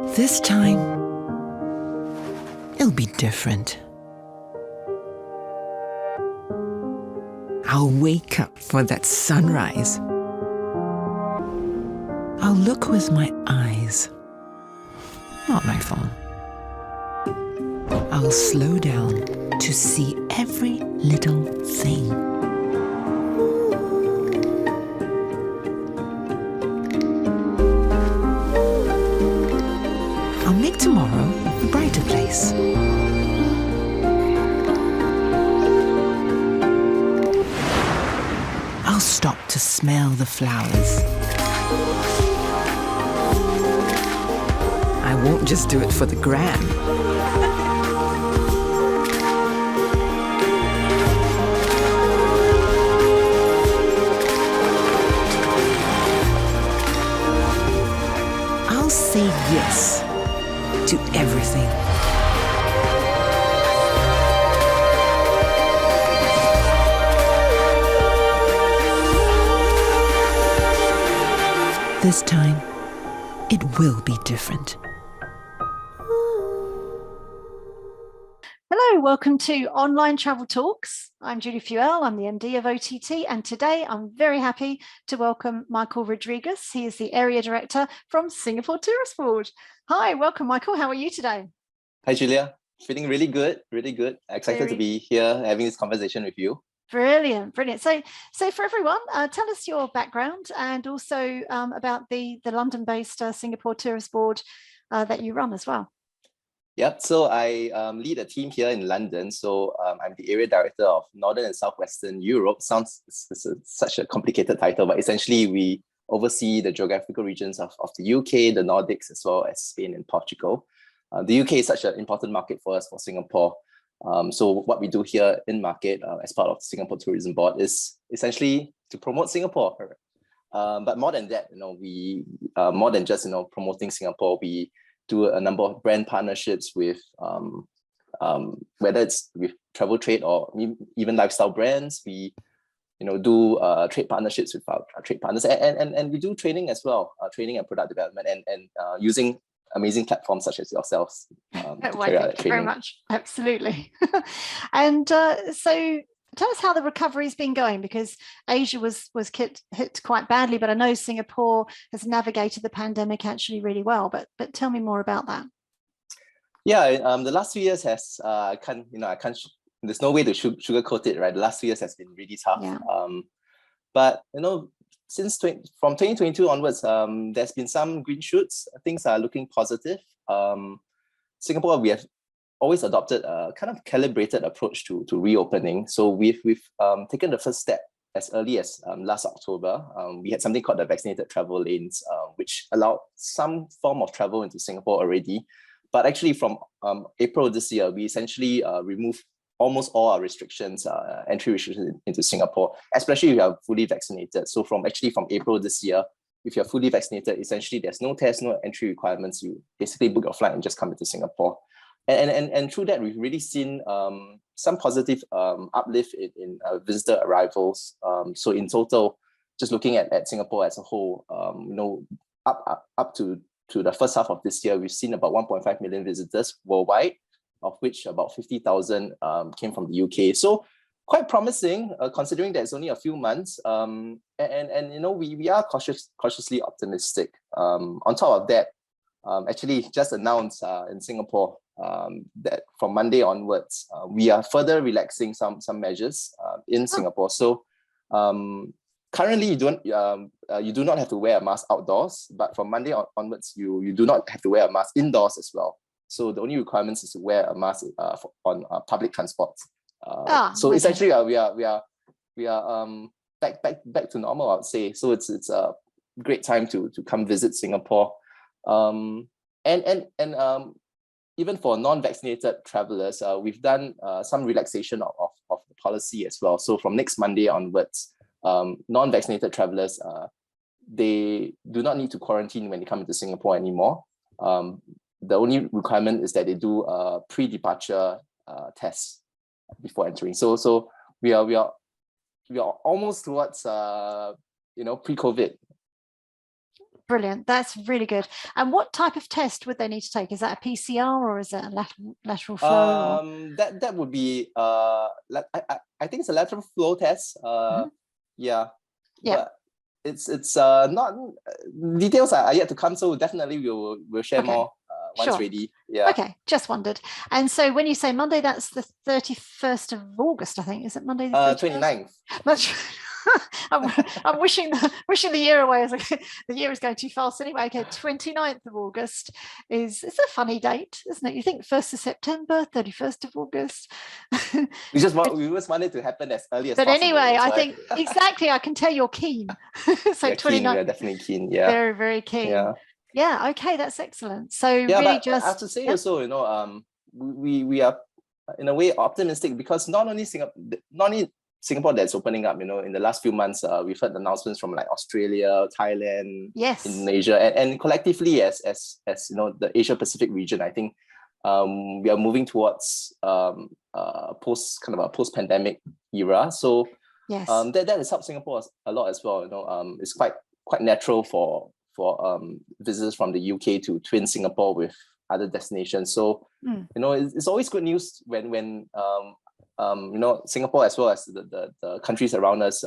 This time, it'll be different. I'll wake up for that sunrise. I'll look with my eyes, not my phone. I'll slow down to see every little thing. I'll make tomorrow a brighter place. I'll stop to smell the flowers. I won't just do it for the gram. I'll say yes to everything. This time, it will be different. Hello, welcome to Online Travel Talks. I'm Julie Feuell, I'm the MD of OTT, and today I'm very happy to welcome Michael Rodriguez. He is the Area Director from Singapore Tourist Board. Hi, welcome Michael, how are you today? Hi Julia, feeling really good, really good. Excited to be here having this conversation with you. Brilliant, brilliant. So for everyone, tell us your background and also about the London-based Singapore Tourist Board that you run as well. Yep, so I lead a team here in London. So I'm the area director of Northern and Southwestern Europe. Sounds such a complicated title, but essentially we oversee the geographical regions of the UK, the Nordics, as well as Spain and Portugal. The UK is such an important market for us, for Singapore. So what we do here in market as part of the Singapore Tourism Board is essentially to promote Singapore. But more than that, we more than just promoting Singapore, we do a number of brand partnerships with whether it's with travel trade or even lifestyle brands. We do trade partnerships with our trade partners, and we do training as well, training and product development, and using amazing platforms such as yourselves. Thank you very much. Absolutely. And so tell us how the recovery has been going, because Asia was hit quite badly, but I know Singapore has navigated the pandemic actually really well. But tell me more about that. Yeah, the last 2 years has there's no way to sugarcoat it, right? The last 2 years has been really tough. Yeah. But from 2022 onwards, there's been some green shoots. Things are looking positive. Singapore, we have always adopted a kind of calibrated approach to reopening. So we've taken the first step as early as last October. We had something called the vaccinated travel lanes, which allowed some form of travel into Singapore already. But actually from April this year, we essentially removed almost all our restrictions, entry restrictions into Singapore, especially if you are fully vaccinated. So from April this year, if you're fully vaccinated, essentially there's no test, no entry requirements. You basically book your flight and just come into Singapore. And through that, we've really seen some positive uplift in visitor arrivals. So in total, just looking at Singapore as a whole, up to the first half of this year, we've seen about 1.5 million visitors worldwide, of which about 50,000 came from the UK. So quite promising, considering that it's only a few months. We are cautiously optimistic. On top of that, actually just announced in Singapore that from Monday onwards, we are further relaxing some measures in Singapore. So currently, you do not have to wear a mask outdoors, but from Monday onwards, you do not have to wear a mask indoors as well. So the only requirements is to wear a mask on public transport. So essentially, we are back to normal, I would say. So it's a great time to come visit Singapore, and even for non-vaccinated travelers, we've done some relaxation of the policy as well. So from next Monday onwards, non-vaccinated travelers, they do not need to quarantine when they come into Singapore anymore. The only requirement is that they do a pre-departure test before entering. So we are almost towards pre-COVID. brilliant. That's really good. And what type of test would they need to take? Is that a PCR or is it a lateral flow? That would be I think it's a lateral flow test. Yeah, but it's not, details are yet to come. So definitely we'll share more once ready. Yeah. Okay, just wondered. And so when you say Monday, that's the 31st of August, I think. Is it Monday the 31st? 29th. I'm wishing the year away, as the year is going too fast anyway. Okay, 29th of August it's a funny date, isn't it? You think 1st of September, 31st of August. we just want it to happen as early as but possible. Anyway, I think exactly, I can tell you're keen. So 29th. We're definitely keen. Yeah. Very, very keen. Yeah, okay, that's excellent. So yeah, really but I have to say also, we are in a way optimistic because not only Singapore that's opening up, in the last few months, we've heard announcements from like Australia, Thailand, Indonesia, and collectively as the Asia Pacific region, I think we are moving towards a post-pandemic era. So that has helped Singapore a lot as well. It's quite natural for visitors from the UK to twin Singapore with other destinations. So it's always good news when Singapore as well as the countries around us,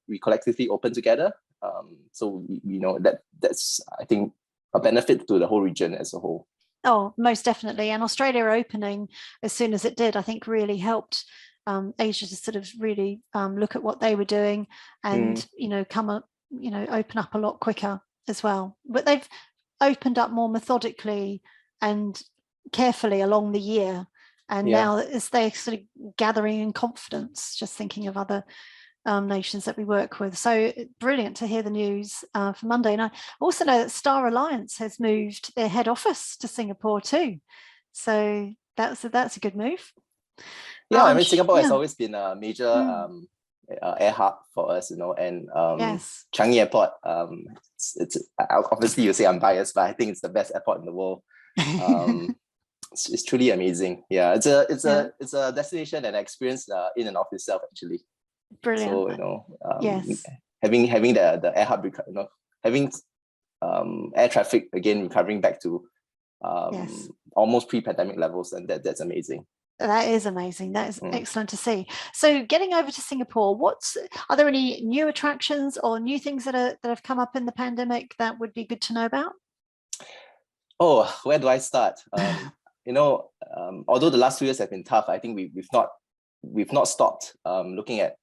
we collectively open together. So that's I think a benefit to the whole region as a whole. Oh, most definitely. And Australia opening as soon as it did, I think really helped Asia to sort of really look at what they were doing and open up a lot quicker as well. But they've opened up more methodically and carefully along the year. And now as they're sort of gathering in confidence, just thinking of other nations that we work with. So brilliant to hear the news for Monday. And I also know that Star Alliance has moved their head office to Singapore too. So that's a good move. Yeah, I mean, Singapore has always been a major air hub for us, and Changi Airport, it's obviously you say I'm biased, but I think it's the best airport in the world. It's truly amazing. Yeah, it's a destination and experience in and of itself actually. Brilliant. So having the air hub, having air traffic again recovering back to almost pre-pandemic levels, and that's amazing. That is amazing. That is excellent to see. So getting over to Singapore, are there any new attractions or new things that have come up in the pandemic that would be good to know about? Oh, where do I start? Although the last 2 years have been tough, I think we've not stopped looking at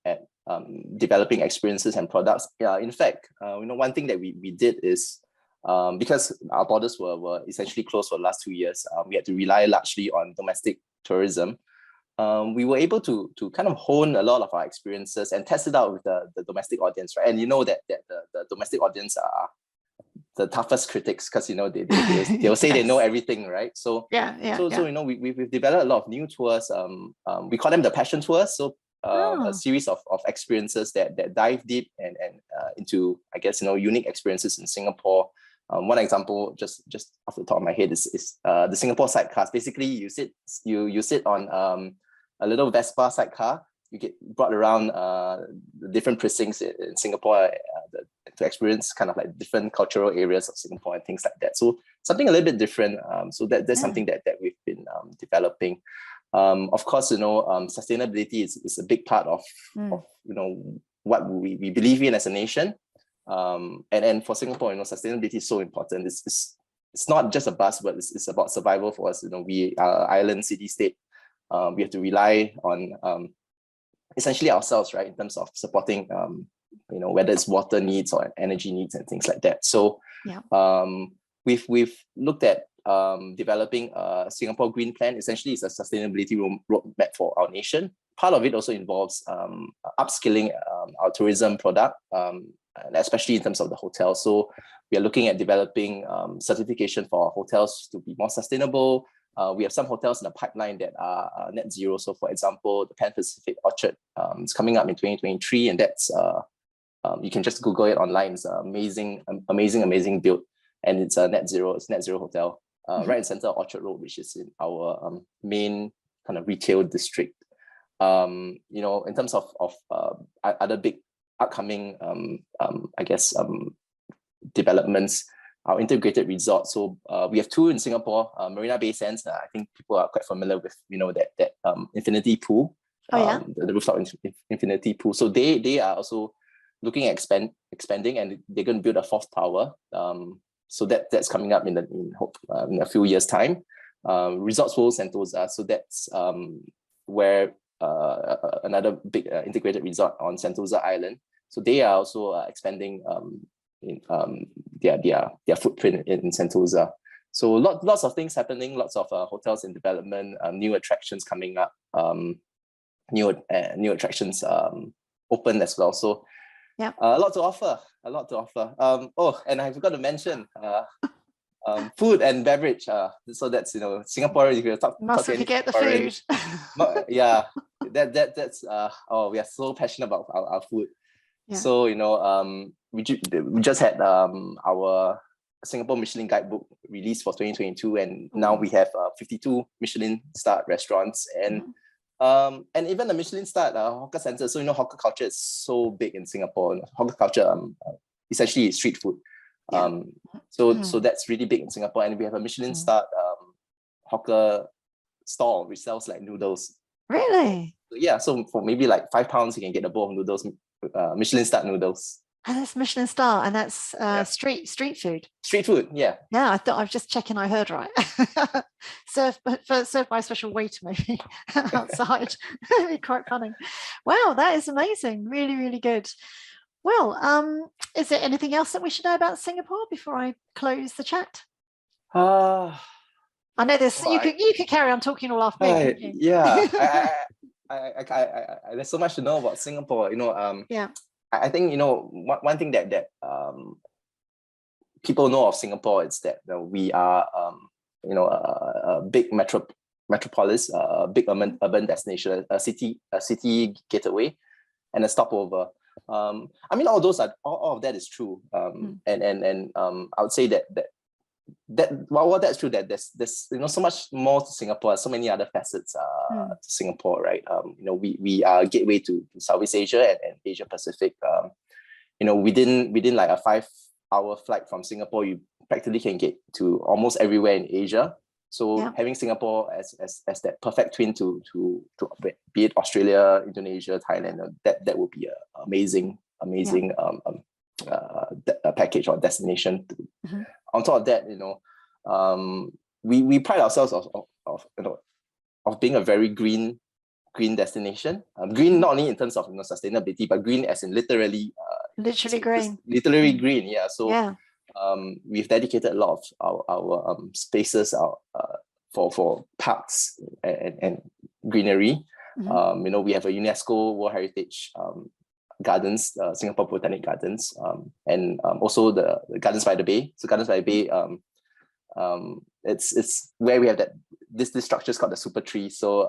developing experiences and products. Yeah, in fact, one thing that we did is because our borders were essentially closed for the last 2 years, we had to rely largely on domestic tourism. We were able to kind of hone a lot of our experiences and test it out with the domestic audience, right? And that the domestic audience are the toughest critics because they'll say they know everything, right? So we've developed a lot of new tours. We call them the passion tours. So a series of experiences that dive deep and into, I guess, unique experiences in Singapore. One example, just off the top of my head, is the Singapore sidecars. Basically, you sit on a little Vespa sidecar. You get brought around the different precincts in Singapore to experience kind of like different cultural areas of Singapore and things like that. So something a little bit different. So that's something that we've been developing. Of course, sustainability is a big part of what we believe in as a nation. And for Singapore, sustainability is so important. It's not just a buzzword. It's about survival for us. We are an island city-state. We have to rely on essentially ourselves, right, in terms of supporting, whether it's water needs or energy needs and things like that. So we've looked at developing a Singapore Green Plan. Essentially, it's a sustainability roadmap for our nation. Part of it also involves upskilling our tourism product, especially in terms of the hotel. So we are looking at developing certification for our hotels to be more sustainable. We have some hotels in the pipeline that are net zero. So for example, the Pan Pacific Orchard is coming up in 2023, and that's you can just Google it online. It's an amazing build, and it's a net zero hotel right in center of Orchard Road, which is in our main kind of retail district. In terms of other big upcoming developments, our integrated resort. So we have two in Singapore, Marina Bay Sands. I think people are quite familiar with, that infinity pool. Oh, yeah. The rooftop infinity pool. So they are also looking at expanding, and they're going to build a fourth tower. So that's coming up in a few years' time. Resorts World Sentosa. So that's where another big integrated resort on Sentosa Island. So they are also expanding their footprint in Sentosa. So lots of things happening, lots of hotels in development, new attractions coming up, new attractions open as well. So yeah, a lot to offer. And I forgot to mention food and beverage. So that's Singapore. You can talk. Mustn't forget the food. Yeah, that's we are so passionate about our food. Yeah. So we just had our Singapore Michelin Guidebook released for 2022, and now we have 52 Michelin starred restaurants, and even the Michelin starred hawker centers. So hawker culture is so big in Singapore. Hawker culture essentially is street food. So that's really big in Singapore, and we have a Michelin starred hawker stall which sells like noodles. Really? Yeah. So for maybe like £5, you can get a bowl of noodles, Michelin starred noodles. And that's Michelin star, and that's street food. Street food, yeah. Yeah, I thought I was just checking I heard right. served by a special waiter maybe outside. That'd be quite funny. Wow, that is amazing. Really, really good. Well, is there anything else that we should know about Singapore before I close the chat? I know this. You could carry on talking all afternoon. Yeah. There's so much to know about Singapore. Yeah. I think one thing that people know of Singapore is that we are a big metropolis, a big urban destination, a city getaway, and a stopover. All of that is true. And I would say that while that's true, that there's so much more to Singapore, so many other facets to Singapore, right? We are a gateway to Southeast Asia and Asia Pacific. Within like a 5-hour flight from Singapore, you practically can get to almost everywhere in Asia. So having Singapore as that perfect twin to be it Australia, Indonesia, Thailand, that would be an amazing package or destination. On top of that, we pride ourselves of being a very green destination. Green not only in terms of sustainability, but green as in literally green. Literally green, yeah. So we've dedicated a lot of our spaces for parks and greenery. We have a UNESCO World Heritage gardens, Singapore Botanic Gardens, and also the Gardens by the Bay. So Gardens by the Bay, it's where we have this structure is called the Super Tree. So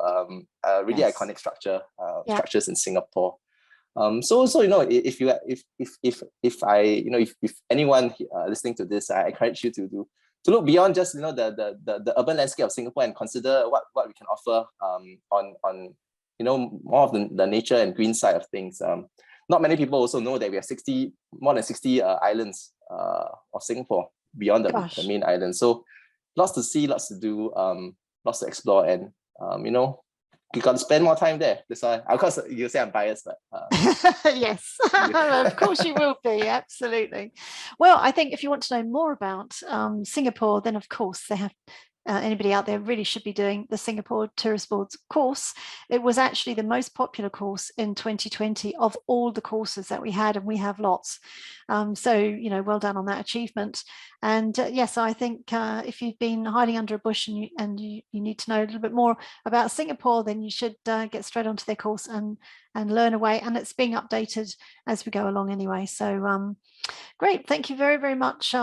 really iconic structures in Singapore. So if anyone listening to this, I encourage you to look beyond just the urban landscape of Singapore and consider what we can offer on more of the nature and green side of things. Not many people also know that we have more than 60 islands of Singapore beyond the main island. So lots to see, lots to do, lots to explore, and you got to spend more time there. That's why, of course, you say I'm biased, but yes, of course you will be. Absolutely. Well, I think if you want to know more about Singapore, then of course they have. Anybody out there really should be doing the Singapore Tourist Board's course. It was actually the most popular course in 2020 of all the courses that we had, and we have lots. So, well done on that achievement. And yes, I think if you've been hiding under a bush and you need to know a little bit more about Singapore, then you should get straight onto their course and learn away. And it's being updated as we go along anyway. So great. Thank you very, very much,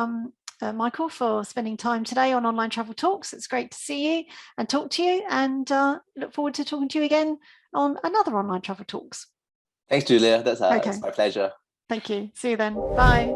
Michael, for spending time today on Online Travel Talks. It's great to see you and talk to you, and look forward to talking to you again on another Online Travel Talks. Thanks, Julia. That's my pleasure. Thank you. See you then. Bye.